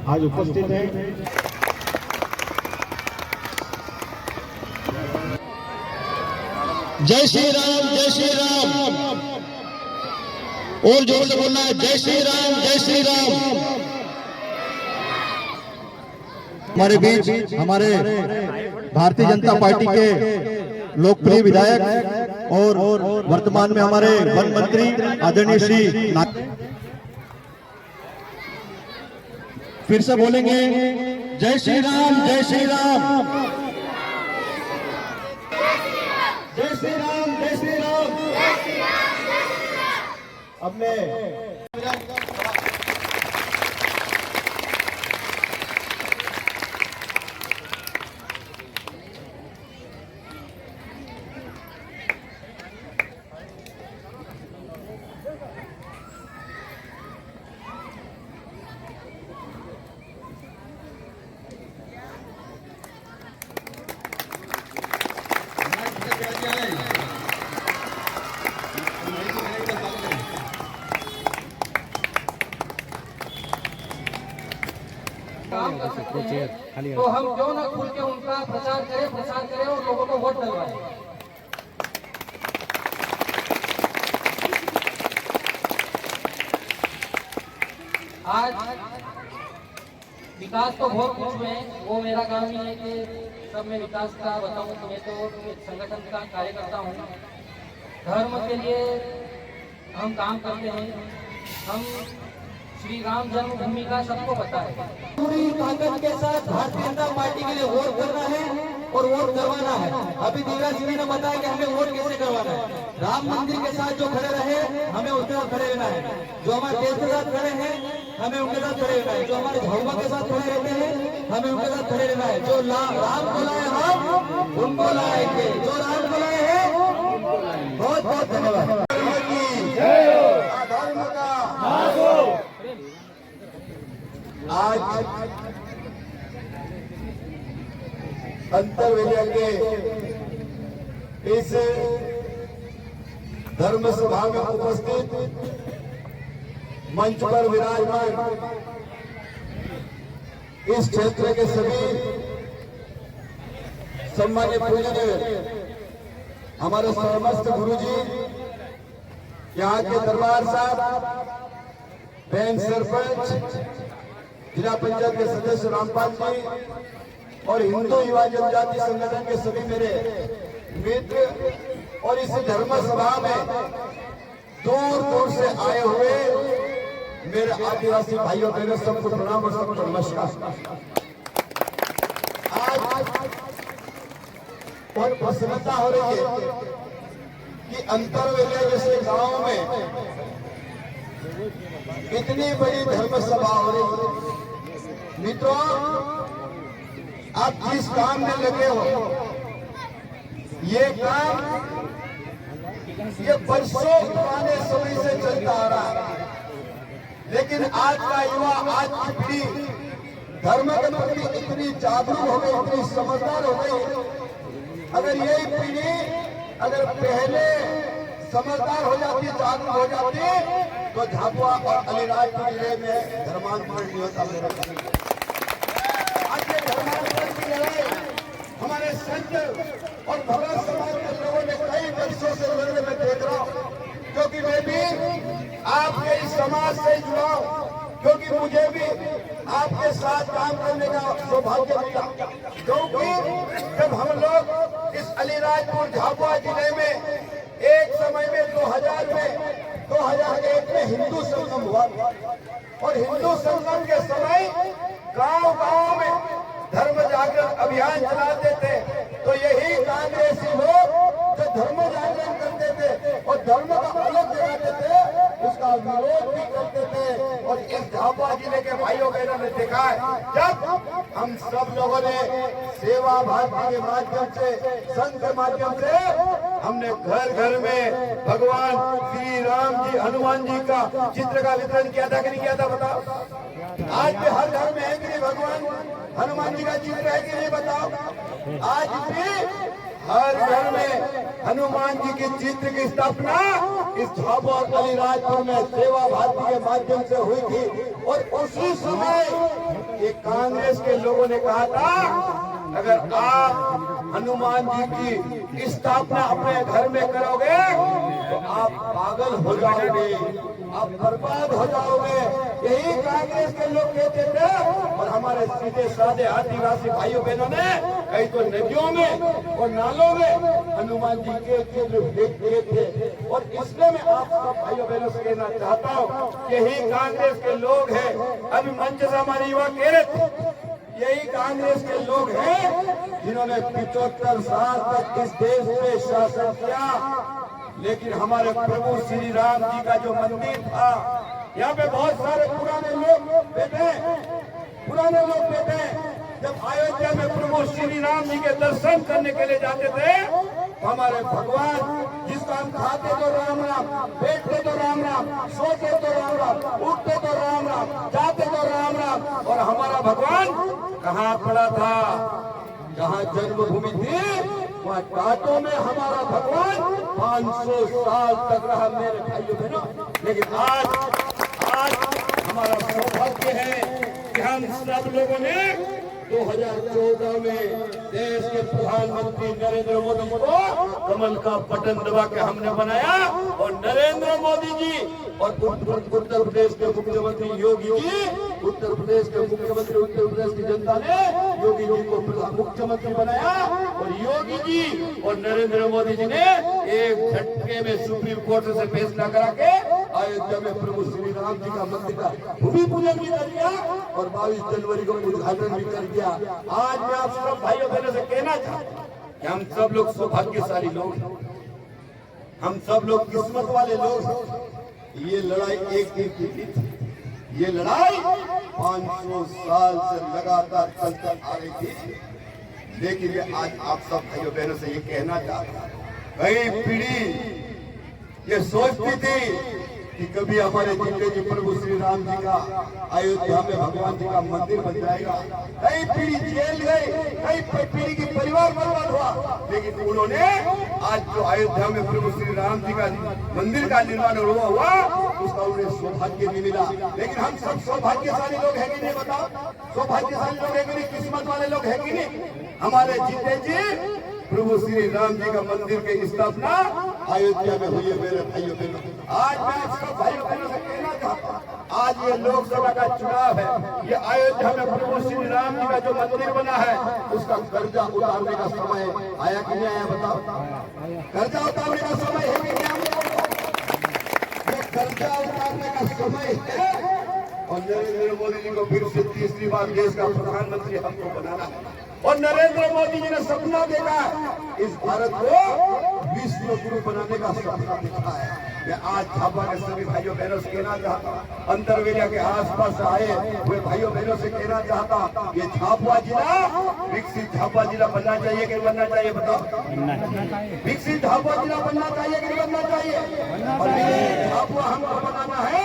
आज उपस्थित हैं। जय श्री राम, जय श्री राम। और जोर से बोलना है, जय श्री राम, जय श्री राम। हमारे बीच हमारे भारतीय जनता पार्टी के लोकप्रिय विधायक और वर्तमान में हमारे वन मंत्री आदरणीय श्री फिर से बोलेंगे, जय श्री राम, जय श्री राम, जय श्री राम, जय श्री राम। अपने काम कर सकते हैं तो हम क्यों ना खुल के उनका प्रचार करें और लोगों को वोट डलवाएं। आज विकास तो बहुत कुछ में, वो मेरा काम ही है कि सब में विकास का बताऊं। तो मैं तो एक संगठन का कार्यकर्ता हूँ। धर्म के लिए हम काम करते हैं। हम श्री राम जन्मभूमि का सबको पता है। पूरी ताकत के साथ भारतीय जनता पार्टी के लिए वोट करना है और वोट करवाना है। अभी दिव्या जी ने बताया कि हमें वोट कैसे करवाना है। राम मंदिर के साथ जो खड़े रहे हमें उनके साथ खड़े रहना है। जो हमारे देश के साथ खड़े हैं हमें उनके साथ खड़े रहना है। जो हमारे धर्म के साथ खड़े रहते हैं हमें उनके साथ खड़े रहना है। जो राम को लाए हम उनको लाएंगे, जो राम को लाए हैं। बहुत बहुत धन्यवाद। आज अंतरवेलिया के इस धर्म सभा में उपस्थित मंच पर विराजमान इस क्षेत्र के सभी सम्मानित पूजनीय हमारे समस्त गुरुजी, यहाँ के दरबार साहब, बैंक सरपंच, जिला पंचायत के सदस्य रामपाल जी और हिंदू युवा जनजाति संगठन के सभी मेरे मित्र और इस धर्म सभा में दूर दूर से आए हुए मेरे आदिवासी भाइयों बहनों, सबको प्रणाम और सबको नमस्कार। आज बहुत प्रसन्नता हो रही है कि अंतरवेलिया जैसे गांव में इतनी बड़ी धर्म सभा हो रही है। मित्रों, आप जिस काम में लगे हो, ये काम ये बरसों पुराने समय से चलता आ रहा है, लेकिन आज का युवा, आज की पीढ़ी धर्म के प्रति इतनी जागरूक हो गई, इतनी समझदार हो गई। अगर यही पीढ़ी अगर पहले समझदार हो जाती, जागरूक हो जाती, तो झाबुआ और अलीराजपुर जिले में धर्मांतरण नहीं होता। मेरे आज ये धर्मांतरण की लड़ाई हमारे संत और भगत समाज के लोगों ने कई वर्षों से लड़ने में देख रहा हूँ, क्योंकि मैं भी आपके इस समाज से जुड़ा हूँ, क्योंकि मुझे भी आपके साथ काम करने का सौभाग्य मिला। क्योंकि जब हम लोग इस अलीराजपुर झाबुआ जिले में एक समय में 2001 में हिंदू संगम हुआ और हिंदू संगम के समय गांव-गांव में धर्म जागरण अभियान चलाते थे। तो यही कांग्रेसी लोग जो धर्म जागरण करते थे और धर्म का अलग जगाते थे, उसका विरोध भी करते थे। और इस झाबुआ जिले के भाइयों बहनों ने देखा है, जब हम सब लोगों ने सेवा भारती के माध्यम से, संघ के माध्यम से हमने घर घर में भगवान श्री राम जी, हनुमान जी का चित्र का वितरण किया था कि नहीं किया था, बताओ। आज भी हर घर में है कि नहीं भगवान हनुमान जी का चित्र है कि नहीं, बताओ। आज भी हर घर में हनुमान जी के चित्र की स्थापना इस झाबुआ अलीराजपुर में सेवा भारती के माध्यम से हुई थी और उसी समय ये कांग्रेस के लोगों ने कहा था अगर आप हनुमान जी की स्थापना अपने घर में करोगे तो आप पागल हो जाओगे, आप बर्बाद हो जाओगे। यही कांग्रेस के लोग कहते थे और हमारे सीधे साधे आदिवासी भाइयों बहनों ने कई तो नदियों में और नालों में हनुमान जी के चित्र फेंक दिए थे। और इसलिए मैं आप सब भाइयों बहनों से कहना चाहता हूँ यही कांग्रेस के लोग हैं। अभी मंच से हमारे युवा कह रहे थे यही कांग्रेस के लोग हैं जिन्होंने 75 साल तक इस देश में शासन किया, लेकिन हमारे प्रभु श्री राम जी का जो मंदिर था यहाँ पे बहुत सारे पुराने लोग बैठे जब अयोध्या में प्रभु श्री राम जी के दर्शन करने के लिए जाते थे हमारे भगवान जिसको हम खाते तो राम राम, बैठते तो राम राम, सोते तो राम राम, उठते तो राम राम, जाते तो राम राम, और हमारा भगवान कहाँ पड़ा था? जहाँ जन्मभूमि थी वहाँ टाटों में हमारा भगवान 500 साल तक रहा मेरे भाइयों बहनों। लेकिन आज हमारा सौभाग्य है कि हम सब लोगों ने 2014 में देश के प्रधानमंत्री नरेंद्र मोदी को कमल का बटन दबा के हमने बनाया और नरेंद्र मोदी जी और उत्तर प्रदेश के मुख्यमंत्री योगी जी, उत्तर प्रदेश के मुख्यमंत्री, उत्तर प्रदेश की जनता ने योगी जी को मुख्यमंत्री बनाया और योगी जी और नरेंद्र मोदी जी ने एक झटके में सुप्रीम कोर्ट से फैसला करा के अयोध्या में प्रभु श्री राम जी का मंदिर का भूमि पूजन भी कर दिया और 22 जनवरी को उद्घाटन भी कर दिया। आज मैं आप सब भाइयों बहनों से कहना चाहता हूँ कि हम सब लोग सौभाग्यशाली लोग हैं, हम सब लोग किस्मत वाले लोग हैं। ये लड़ाई एक दिन की थी, ये लड़ाई 500 साल से लगातार चलकर आ रही थी, लेकिन ये आज आप सब भाइयों बहनों से ये कहना चाहता हूँ कई पीढ़ी ये सोचती थी कि कभी हमारे जिले जी प्रभु श्री राम जी का अयोध्या में भगवान जी का मंदिर बन जाएगा। कई पीढ़ी जेल गए, कई पीढ़ी की परिवार बर्बाद हुआ, लेकिन उन्होंने आज जो अयोध्या में प्रभु श्री राम जी का मंदिर का निर्माण हुआ उसका उन्हें सौभाग्य नहीं मिला। लेकिन हम सब सौभाग्यशाली लोग हैं कि नहीं? बताओ, सौभाग्यशाली लोग हैं कि नहीं? किस्मत वाले लोग हैं कि नहीं? हमारे जिले जी प्रभु श्री राम जी का मंदिर की स्थापना अयोध्या में हुई है मेरे भाइयों बहनों। आज मैं सब भाइयों बहनों से कहना चाहता हूँ आज ये लोकसभा का चुनाव है, ये अयोध्या में प्रभु श्री राम जी का जो मंदिर बना है उसका कर्जा उतारने का समय आया कि नहीं आया? बताओ, कर्जा उतारने का समय है कि नहीं? ये कर्जा उतारने का समय है और नरेंद्र मोदी जी को फिर से तीसरी बार देश का प्रधानमंत्री हमको बनाना है। और नरेंद्र मोदी जी ने सपना देखा है इस भारत को विश्व गुरु बनाने का सपना देखा है। मैं आज झाबुआ के सभी भाइयों बहनों से कहना चाहता हूँ, अंतरवेलिया के आसपास आए हुए भाइयों बहनों से कहना चाहता हूँ ये झाबुआ जिला विकसित झाबुआ जिला बनना चाहिए कि बनना चाहिए? बताओ, विकसित झाबुआ जिला बनना चाहिए कि नहीं बनना चाहिए? और झाबुआ हमको बनाना है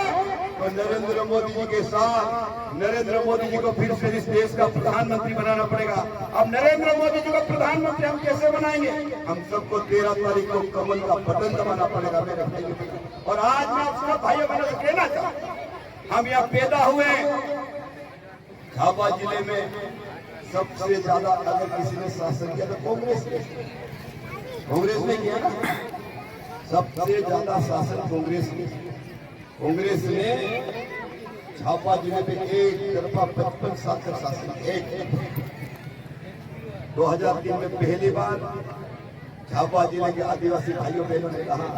तो नरेंद्र मोदी जी के साथ नरेंद्र मोदी जी को फिर से इस देश का प्रधानमंत्री बनाना पड़ेगा। अब नरेंद्र मोदी जी को प्रधानमंत्री हम कैसे बनाएंगे? हम सबको 13 तारीख को कमल का बटन दबाना पड़ेगा मेरे भाइयों। और आज मैं आप सब भाइयों बहनों से कहना चाहता हूं हम यहाँ पैदा हुए झाबुआ जिले में सबसे ज्यादा अगर किसी ने शासन किया तो कांग्रेस ने किया ना, सबसे ज्यादा शासन कांग्रेस ने झाबुआ जिले में एक तरफा 55 साल का शासन। 2003 में पहली बार झाबुआ जिले के आदिवासी भाइयों बहनों ने कहा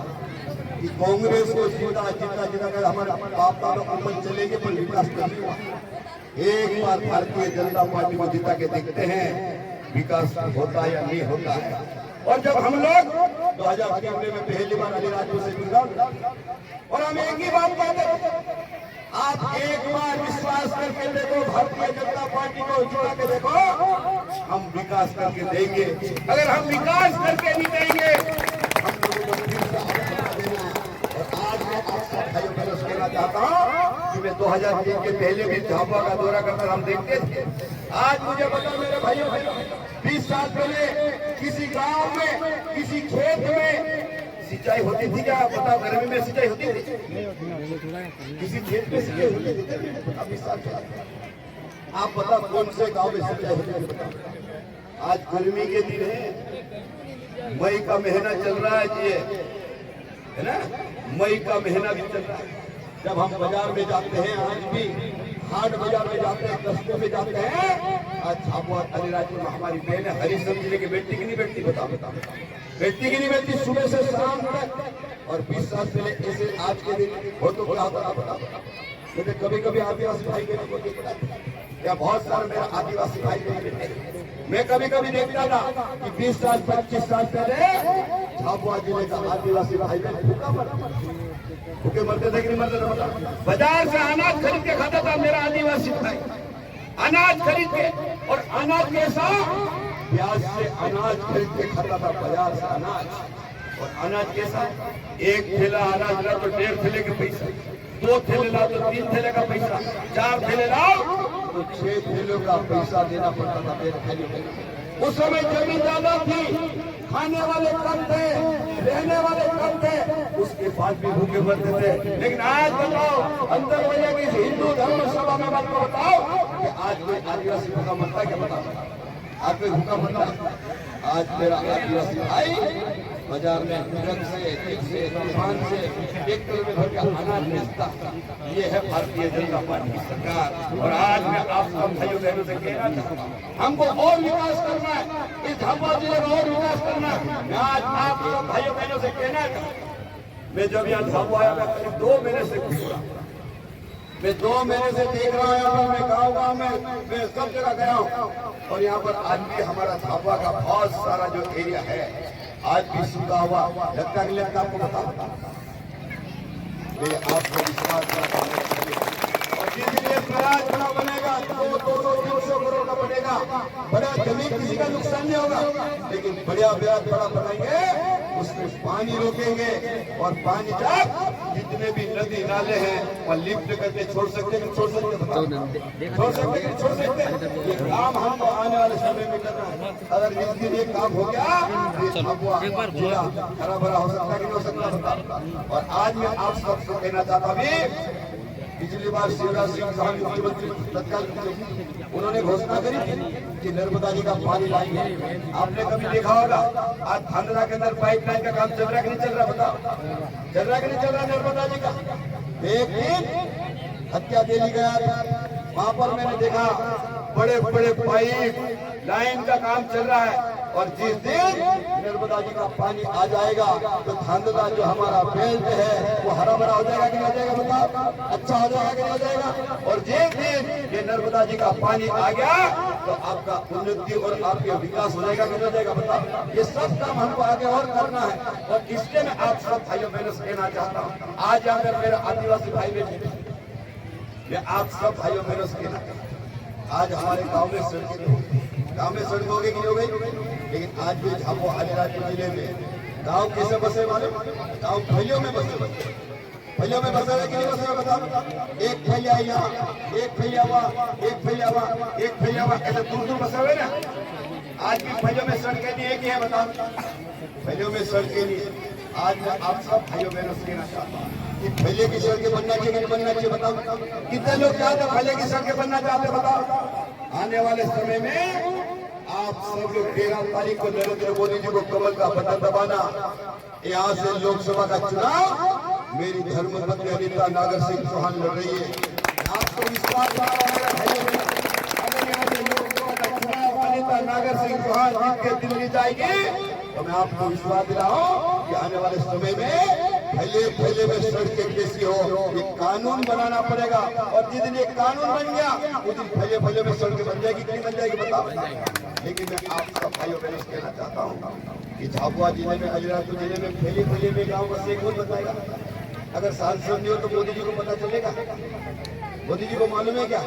कि कांग्रेस को जितना कर हमारे बाप दादा अमल चलेंगे पर विकास नहीं हुआ। एक बार भारतीय जनता पार्टी को जिता के देखते हैं विकास होता है या नहीं होता है। और जब हम लोग 2003 में पहली बार अलीराजपुर से गुजरा और हम एक ही बात कहते हैं आप एक बार विश्वास करके देखो, भारतीय जनता पार्टी को जिता के देखो, हम विकास करके देंगे। अगर हम विकास करके नहीं देंगे हम लोगों को फिर से देना। और आज मैं आप सब भाइयों बहनों से कहना चाहता हूँ कि मैं 2003 के पहले भी झाबुआ का दौरा करकर हम देखते थे। आज मुझे बताओ मेरे भाइयों 20 साल पहले किसी गांव में किसी खेत में सिंचाई होती थी क्या? बताओ, गर्मी में सिंचाई होती थी? किसी खेत में सिंचाई होती थी? अभी साल आप बताओ कौन से गांव में सिंचाई होती थी? बताओ। आज गर्मी के दिन है, मई का महीना चल रहा है जी, है ना? मई का महीना भी चल रहा है। जब हम बाजार में जाते हैं, आज भी हाट बाजार में जाते हैं, कस्बों में जाते हैं, आज झाबुआ अलीराजपुर में हमारी बहन हरिशंकर जिले की बेटी की नहीं बेटी? बताओ बताओ, बेटी की नहीं बेटी? सुबह से शाम तक। और 20 साल पहले ऐसे आज के दिन हो तो क्या होता? बताओ। मुझे कभी कभी आदिवासी भाई बहनों को देखता था, या बहुत सारे मेरा आदिवासी भाई बहन, मैं कभी कभी देखता था कि 20 साल 25 साल पहले झाबुआ जिले का आदिवासी भाई बहन भूखे मरते थे कि नहीं मरते थे? बताओ। बाजार से अनाज खरीद के खाता था मेरा आदिवासी भाई, अनाज खरीद के। और अनाज कैसा? प्याज से अनाज खरीद के खाता था, बाजार से अनाज। और अनाज कैसा? एक थैला अनाज ला तो 1.5 थैले का पैसा, 2 थैले ला तो 3 थैले का पैसा, 4 थैले लाओ तो 6 थैलों का पैसा देना पड़ता था मेरे थैले में। उस समय जमीन ज्यादा थी, खाने वाले कम थे, रहने वाले कम थे, उसके बाद भी भूखे मरते थे। लेकिन आज बताओ, अंदर वजह की हिंदू धर्म सभा में बात को बताओ कि आज कोई आदिवासी भूखा मरता है क्या? बताओ, आज कोई भूखा मरता है? आज मेरा आदिवासी भाई बाजार में ट्रक से, जीप से, तूफान से, ट्रैक्टर में भर के अनाज बेचता। ये है भारतीय जनता पार्टी की सरकार। और आज मैं आप सब भाइयों बहनों से कहना चाहता हूँ, हमको और विकास करना है, इस झाबुआ जिले का और विकास करना है। मैं आज आप सब भाइयों बहनों से कहना चाहता हूँ, मैं जब यहाँ झाबुआ आया, मैं करीब 2 महीने से घूम रहा, मैं 2 महीने से देख रहा हूँ। यहाँ पर मैं गाँव में मैं सब जगह गया हूँ, और यहाँ पर आज भी हमारा झाबुआ का बहुत सारा जो एरिया है आज भी सूखा हुआ लगता है। लगता आपको बता आपको विश्वास और जिस लिए स्वराज बड़ा बनेगा, 200-300 करोड़ का बनेगा, बड़ा जमीन किसी का नुकसान नहीं होगा, लेकिन बड़ा ब्याज बड़ा बनाएंगे, उसमें पानी रोकेंगे। और पानी जब जितने भी नदी नाले हैं वह लिफ्ट करके छोड़ सकते हैं, छोड़ सकते, छोड़ सकते, छोड़ सकते। ये काम हमको आने वाले समय में करना है। अगर इस दिन ये काम हो गया, जिला हरा भरा हो सकता है कि नहीं हो सकता? और आज मैं आप सबको कहना चाहता हूँ, पिछली बार शिवराज सिंह चौहान मुख्यमंत्री तत्काल उन्होंने घोषणा करी कि नर्मदा जी का पानी लाएंगे। आपने कभी देखा होगा आज धांधला के अंदर पाइपलाइन का काम चल रहा है कि नहीं चल रहा? बताओ, चल रहा है कि नहीं चल रहा नर्मदा जी का? एक दिन हत्या दिल्ली गया था, वहां पर मैंने देखा बड़े बड़े पाइप लाइन का काम चल रहा है। और जिस दिन नर्मदा जी का पानी आ जाएगा तो धांधला जो हमारा बेल्ट है वो हरा भरा हो जाएगा कि नहीं हो जाएगा? बताओ, अच्छा हो जाएगा कि नहीं हो जाएगा? और जिस दिन ये नर्मदा जी का पानी आ गया तो आपका उन्नति और आपका विकास हो जाएगा कि नहीं हो जाएगा? बताओ, ये सब काम हमको आगे और करना है। और इसलिए मैं आप सब भाइयों बहनों से कहना चाहता हूँ, आज अगर मेरे आदिवासी भाई बहन, मैं आप सब भाइयों बहनों से कहना चाहता हूँ, आज हमारे गाँव में सड़क हो गई कि नहीं हो गई? लेकिन आज भी झाबुआ अलीराजपुर जिले में गांव कैसे बसे वाले? गांव फैलियों में बसे, फैलियों में बसे हुए कि नहीं बसे हुए? बताओ, एक फैलिया यहाँ, एक फैलिया वहाँ, एक फैलिया वहाँ, एक फैलिया वहाँ, ऐसे दूर बसे हुए ना। आज भी फैलियों में सड़कें नहीं है कि है? बताओ, फैलियों में सड़कें नहीं है। आज मैं आप सब भाइयों बहनों से कहना चाहता हूँ कि फैले की सड़कें बनना चाहिए कि नहीं बनना चाहिए? बताओ, कितने लोग चाहते फैले की सड़कें बनना चाहते? बताओ, आने वाले समय में आप सब लोग 13 तारीख को नरेंद्र मोदी जी को कमल का बटन दबाना। यहाँ से लोकसभा का चुनाव मेरी धर्मपत्नी अनिता नागर सिंह चौहान लड़ रही है। आपको विश्वास अगर यहाँ से लोकसभा का चुनाव अनिता नागर सिंह चौहान जीत के दिल्ली जाएगी तो मैं आपको विश्वास दिलाऊं कि आने वाले समय में फैले में सड़कें कैसी हो ये कानून बनाना पड़ेगा। और जिस दिन ये कानून बन गया उस दिन फैले में सड़कें बन जाएगी कि नहीं बन जाएगी? बताओ। लेकिन मैं आप सब भाइयों बहनों से कहना चाहता हूँ कि झाबुआ जिले में, अलीराजपुर जिले में फैले में गाँव बस एक कौन बताएगा? अगर सांसद नहीं हो तो मोदी जी को पता चलेगा? मोदी जी को मालूम है क्या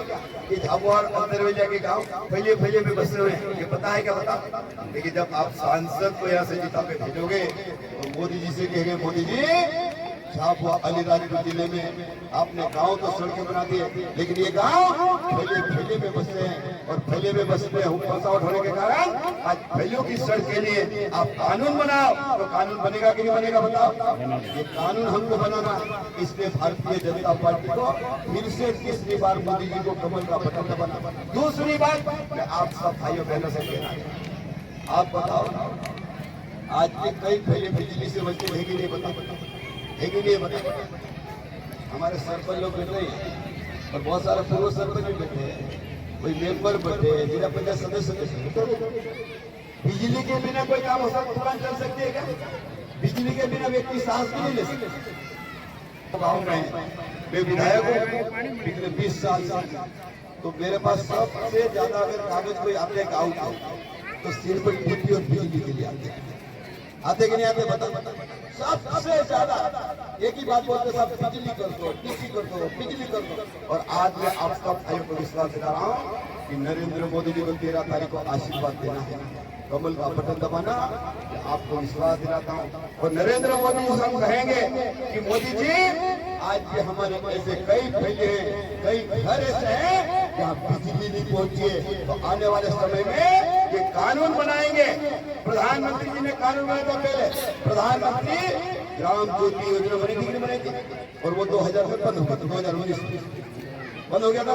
कि झाबुआ और अंतरवेलिया के गांव फैले में बसे हुए हैं? ये पता है क्या? बता। लेकिन जब आप सांसद को यहाँ से जिता के भेजोगे तो मोदी जी से कहेंगे, मोदी जी साहब वो अलीराजपुर जिले में आपने गांव तो सड़कें बना दी है, लेकिन ये गांव फैले में बसते हैं और फैले में बसते हैं बसावट होने के कारण आज फैलियों की सड़क के लिए आप कानून बनाओ तो कानून बनेगा कि नहीं बनेगा बताओ। ये कानून हमको बनाना, इसलिए भारतीय जनता पार्टी को फिर से तीसरी बार मोदी जी को कमल का बटन दबाना। दूसरी बात मैं आप सब भाइयों बहनों से कहना है, आप बताओ आज के कई फैले बिजली से बच्चे है कि नहीं बता हमारे सरपंच लोग बैठे हैं और बहुत सारे पूर्व सरपंच भी बैठे हैं, कोई मेंबर बैठे हैं, जिला पंचायत सदस्य। बिजली के बिना कोई काम हो सकता, दुकान चल सकती है क्या? बिजली के बिना व्यक्ति सांस भी नहीं ले सकते। गाँव में मैं विधायक हूँ पिछले 20 साल से, तो मेरे पास सबसे ज्यादा अगर कागज कोई आते गाँव का तो सिर्फ टीपी और बिजली के लिए आते कि नहीं आते बता। सबसे ज्यादा एक ही बात बोलते सब बिजली कर दो, टीपी कर दो, बिजली कर दो। और आज मैं आप सब भाइयों को विश्वास दिला रहा हूँ कि नरेंद्र मोदी जी को 13 तारीख को आशीर्वाद देना है, कमल का बटन दबाना, आपको विश्वास दिलाता हूँ। और नरेंद्र मोदी जी हम कहेंगे कि मोदी जी आज ये हमारे ऐसे कई फैले हैं, कई घर ऐसे हैं जहाँ बिजली नहीं पहुंची है, तो आने वाले समय में ये कानून बनाएंगे। प्रधानमंत्री जी ने कानून बनाया था पहले, प्रधानमंत्री ग्राम ज्योति योजना बनी थी कि नहीं बनी थी, और वो 2000 में बंद हो गया, 2019 बंद हो गया था।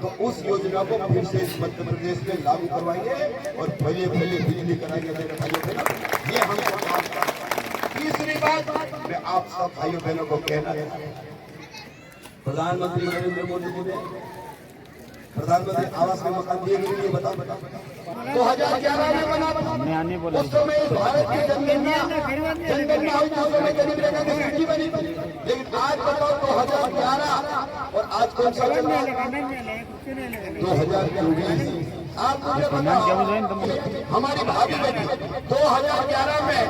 तो उस योजना को फिर से मध्य प्रदेश में लागू करवाएंगे और फैले बिजली कराएंगे मेरे भाइयों बहनों। ये हम तीसरी बात मैं आप सब भाइयों बहनों को कहना है, प्रधानमंत्री नरेंद्र मोदी जी ने प्रधानमंत्री आवास में मकान दिए कि नहीं बता 2011 में बना। उस समय भारत की जनगणना हुई तो उस समय गरीब रेखा की सूची बनी, लेकिन आज बताओ 2011 और आज कौन सा 2024। आप मुझे बताओ हमारी भाभी बेटी 2011 में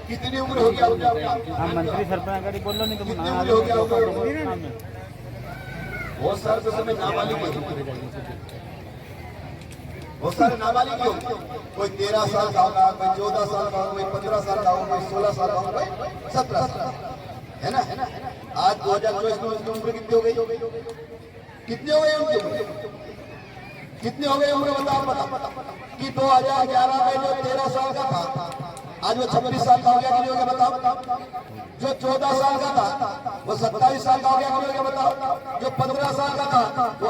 कितनी उम्र हो गया? मंत्री सरपंच बोल लो नहीं तो कितनी उम्र हो गया? बहुत सारे तो समय नाबालिग बहुत सारे नाबालिग होंगे, कोई 13 साल का होगा, कोई 14 साल का होगा, कोई 15 साल का होगा, कोई 16 साल का होगा, कोई 17 साल, है ना? आज 2024 में उसकी उम्र कितनी हो गई? कितनी हो गई उनकी उम्र? कितनी हो गई उम्र बताओ कि 2011 में जो 13 साल का था आज वो 26 साल का हो गया कि नहीं हो गया बताओ? जो 14 साल का था वो 27 साल का हो गया कि नहीं हो गया बताओ? जो 15 साल का था वो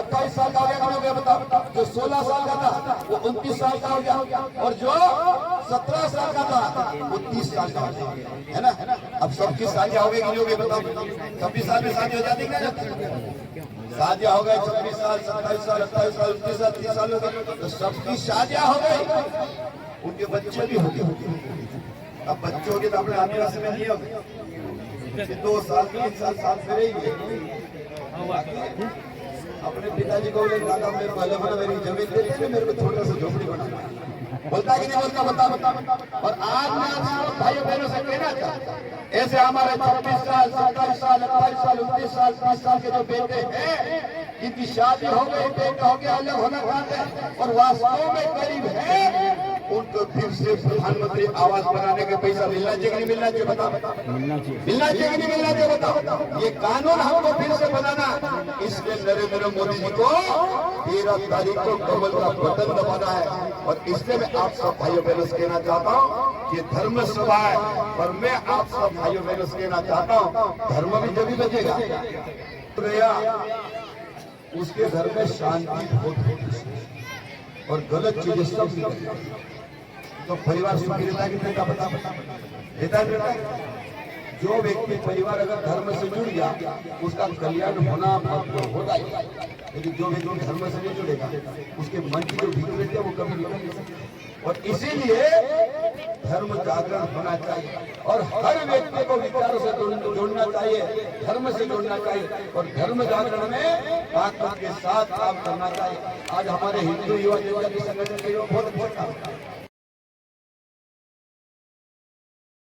28 साल का हो गया कि नहीं हो गया बताओ? जो 16 साल का था वो 29 साल का हो गया, और जो 17 साल का था वो 30 साल का हो गया, है ना? अब सबकी शादियां हो गई कि नहीं हो गई बताओ? 26 साल में शादी हो जाती है, शादियां हो गई 26 साल, 27 साल, 28 साल, 29 साल, 30 साल हो गए, तो सबकी शादियां हो गई, उनके बच्चे भी हो गए। अब बच्चे हो गए तो अपने आदिवासी में नहीं हो गए, 2 साल 3 साल फिर ही अपने पिताजी को दादा मेरे को अलग बना, मेरी जमीन दे दे, मेरे को छोटा सा झोपड़ी बनाना, बोलता कि नहीं बोलता बता। और आज मैं आप भाइयों बहनों से कहना चाहता हूं, ऐसे हमारे 26 साल, 27 साल, 28 साल, 29 साल, 30 साल के जो बेटे हैं, जिनकी शादी हो गई, बेटा हो गया, अलग होना चाहते हैं और वास्तव में गरीब है, उनको फिर से प्रधानमंत्री आवास बनाने का पैसा मिलना चाहिए कि नहीं मिलना चाहिए बताओ? मिलना चाहिए कि नहीं मिलना चाहिए बताओ? ये कानून हमको फिर से बनाना, इसलिए नरेंद्र मोदी जी को 13 तारीख को कमल का बटन दबाना है। और इसलिए मैं आप सब भाइयों बहनों से कहना चाहता हूँ, ये धर्म सभा है और मैं आप सब भाइयों बहनों से कहना चाहता हूँ, धर्म भी जब भी बचेगा उसके घर में शांति होती और गलत चीजें सब निकलती, तो परिवार सुखी रहता है कि नहीं रहता है? जो व्यक्ति परिवार अगर धर्म से जुड़ गया उसका कल्याण होना होगा ही, लेकिन जो व्यक्ति धर्म से नहीं जुड़ेगा उसके मन की जो भीतर रहती है वो कभी निकल नहीं सकती। और इसीलिए धर्म जागरण होना चाहिए और हर व्यक्ति को विचारों से जोड़ना चाहिए, धर्म से जोड़ना चाहिए और धर्म जागरण में ताकत के साथ काम करना चाहिए। आज हमारे हिंदू युवा जनजाति संगठन के लोग बहुत अच्छा